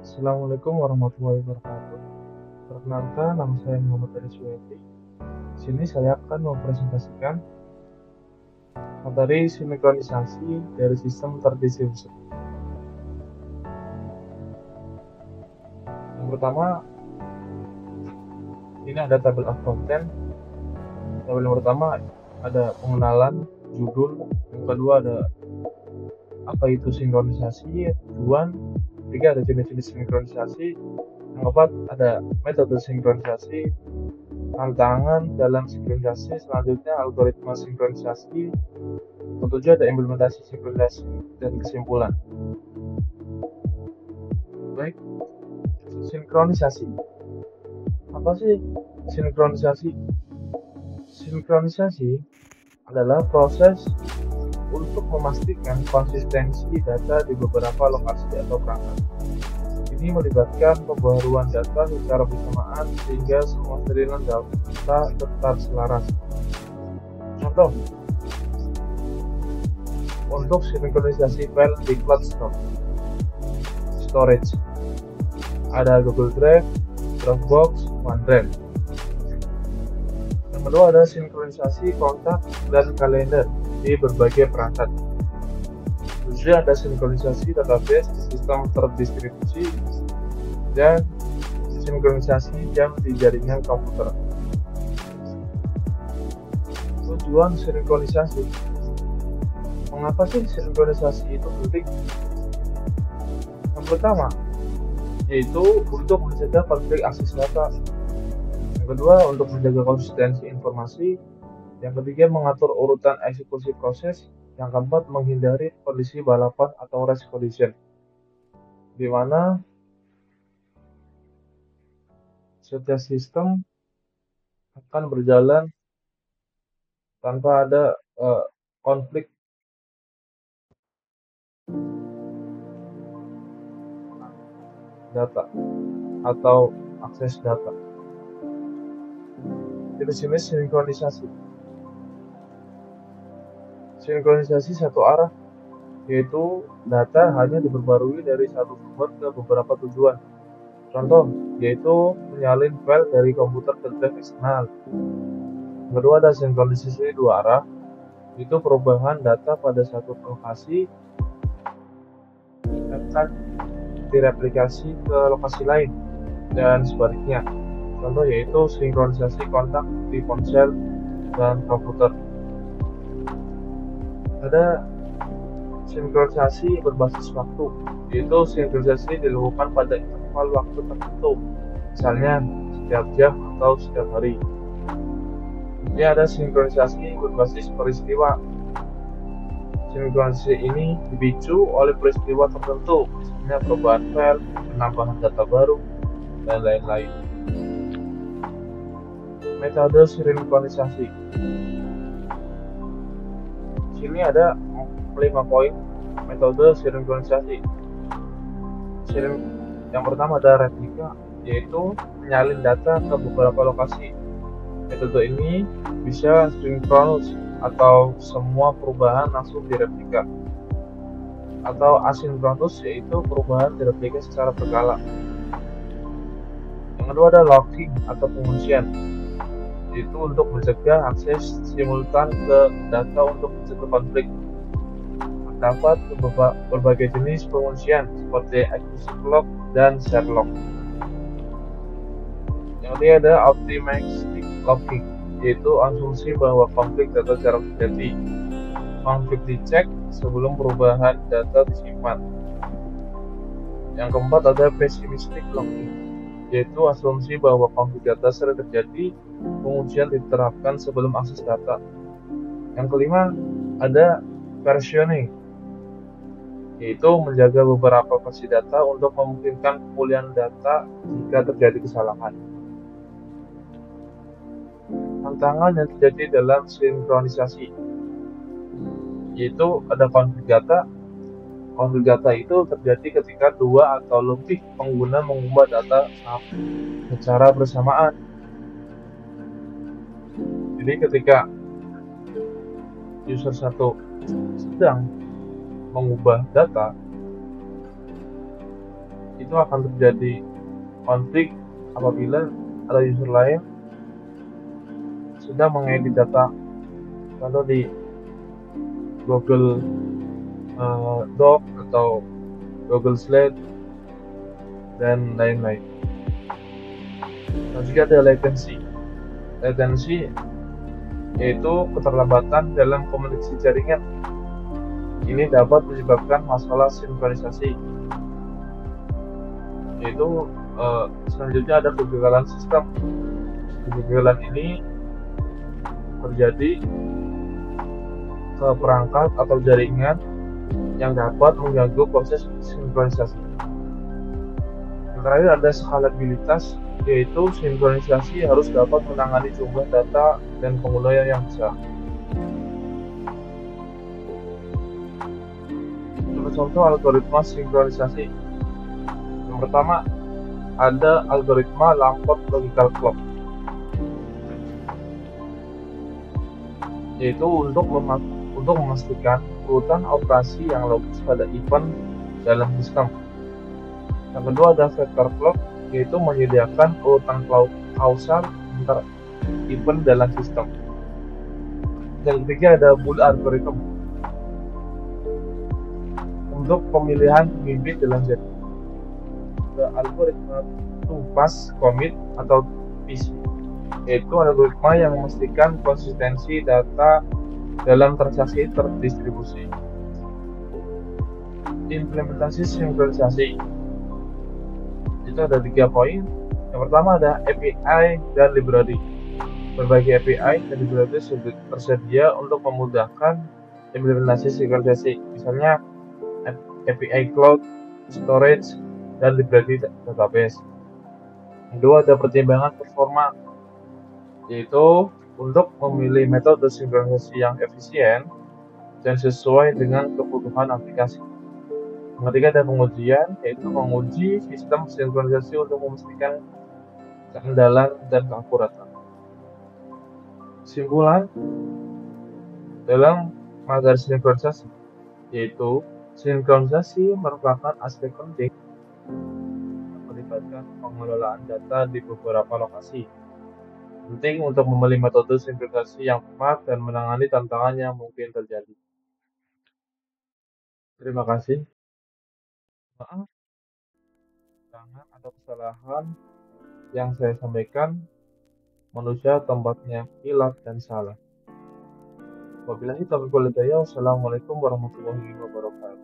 Assalamualaikum warahmatullahi wabarakatuh. Perkenalkan, nama saya Muhammad Aris Wiyadi. Di sini saya akan mempresentasikan materi sinkronisasi dari sistem terdistribusi. Yang pertama, ini ada tabel of content. Tabel yang pertama ada pengenalan, judul. Yang kedua ada apa itu sinkronisasi, tujuan. Ketiga ada jenis-jenis sinkronisasi. Yang keempat ada metode sinkronisasi, tantangan dalam sinkronisasi, selanjutnya algoritma sinkronisasi, ketujuh ada implementasi sinkronisasi, dan kesimpulan. Baik, sinkronisasi. Apa sih sinkronisasi? Sinkronisasi adalah proses untuk memastikan konsistensi data di beberapa lokasi atau perangkat. Ini melibatkan pembaruan data secara bersamaan sehingga semua salinan data tetap selaras. Contoh, untuk sinkronisasi file di cloud storage, ada Google Drive, Dropbox, OneDrive. Yang kedua ada sinkronisasi kontak dan kalender di berbagai perangkat. Kemudian ada sinkronisasi database di sistem terdistribusi dan sinkronisasi jam di jaringan komputer. Tujuan sinkronisasi. Mengapa sih sinkronisasi itu penting? Yang pertama, yaitu untuk mencegah konflik akses data. Yang kedua, untuk menjaga konsistensi informasi. Yang ketiga, mengatur urutan eksekusi proses. Yang keempat, menghindari kondisi balapan atau race collision, di mana setiap sistem akan berjalan tanpa ada konflik data atau akses data. Jenis-jenis sinkronisasi. Sinkronisasi satu arah, yaitu data hanya diperbarui dari satu sumber ke beberapa tujuan. Contoh, yaitu menyalin file dari komputer ke drive eksternal. Kedua ada sinkronisasi dua arah, itu perubahan data pada satu lokasi akan direplikasi ke lokasi lain dan sebaliknya. Contoh yaitu sinkronisasi kontak di ponsel dan komputer. Ada sinkronisasi berbasis waktu, yaitu sinkronisasi dilakukan pada interval waktu tertentu, misalnya setiap jam atau setiap hari. Ini ada sinkronisasi berbasis peristiwa. Sinkronisasi ini dipicu oleh peristiwa tertentu, misalnya perubahan file, penambahan data baru, dan lain-lain. Metode sinkronisasi. Sini ada 5 poin metode sinkronisasi. Yang pertama ada replika, yaitu menyalin data ke beberapa lokasi. Metode ini bisa sinkronus atau semua perubahan langsung direplika. Atau asinkronus, yaitu perubahan direplika secara berkala. Yang kedua ada locking atau penguncian, yaitu untuk mencegah akses simultan ke data untuk mencegah konflik. Terdapat berbagai jenis penguncian seperti exclusive lock dan share lock. Yang ketiga ada optimistic locking, yaitu asumsi bahwa konflik data jarang terjadi. Konflik dicek sebelum perubahan data disimpan. Yang keempat ada pessimistic locking, yaitu asumsi bahwa konflik data sering terjadi, penguncian diterapkan sebelum akses data. Yang kelima ada versioning, yaitu menjaga beberapa versi data untuk memungkinkan pemulihan data jika terjadi kesalahan. Tantangan yang terjadi dalam sinkronisasi, yaitu ada konflik data. Konflik data itu terjadi ketika dua atau lebih pengguna mengubah data secara bersamaan. Jadi ketika user satu sedang mengubah data, itu akan terjadi konflik apabila ada user lain sedang mengedit data, contoh di Google Doc atau Google Slide dan lain-lain. Dan juga ada latency. Latency yaitu keterlambatan dalam komunikasi jaringan. Ini dapat menyebabkan masalah sinkronisasi. Yaitu selanjutnya ada kegagalan sistem. Kegagalan ini terjadi ke perangkat atau jaringan yang dapat mengganggu proses sinkronisasi. Yang terakhir ada skalabilitas, yaitu sinkronisasi harus dapat menangani jumlah data dan pengguna yang besar. Contoh algoritma sinkronisasi. Yang pertama ada algoritma Lamport Logical Clock, yaitu untuk memastikan urutan operasi yang logis pada event dalam sistem. Yang kedua ada vector clock, yaitu menyediakan urutan kausal antar event dalam sistem. Yang ketiga ada Boole algorithm untuk pemilihan pemimpin dalam jaringan. Ada algoritma tumpas commit atau PC, yaitu algoritma yang memastikan konsistensi data dalam transaksi terdistribusi. Implementasi sinkronisasi itu ada 3 poin. Yang pertama ada API dan library. Berbagai API dan library tersedia untuk memudahkan implementasi sinkronisasi. Misalnya API Cloud, Storage, dan library database. Kedua ada pertimbangan performa, yaitu untuk memilih metode sinkronisasi yang efisien dan sesuai dengan kebutuhan aplikasi. Yang ketiga ada pengujian, yaitu menguji sistem sinkronisasi untuk memastikan keandalan dan keakuratan. Kesimpulan dalam materi sinkronisasi, yaitu sinkronisasi merupakan aspek penting melibatkan pengelolaan data di beberapa lokasi. Penting untuk memilih metode sinkronisasi yang tepat dan menangani tantangan yang mungkin terjadi. Terima kasih. Maaf tangan atau kesalahan yang saya sampaikan, manusia tempatnya hilaf dan salah. Wabillahi taufiq wal hidayah. Wassalamualaikum warahmatullahi wabarakatuh.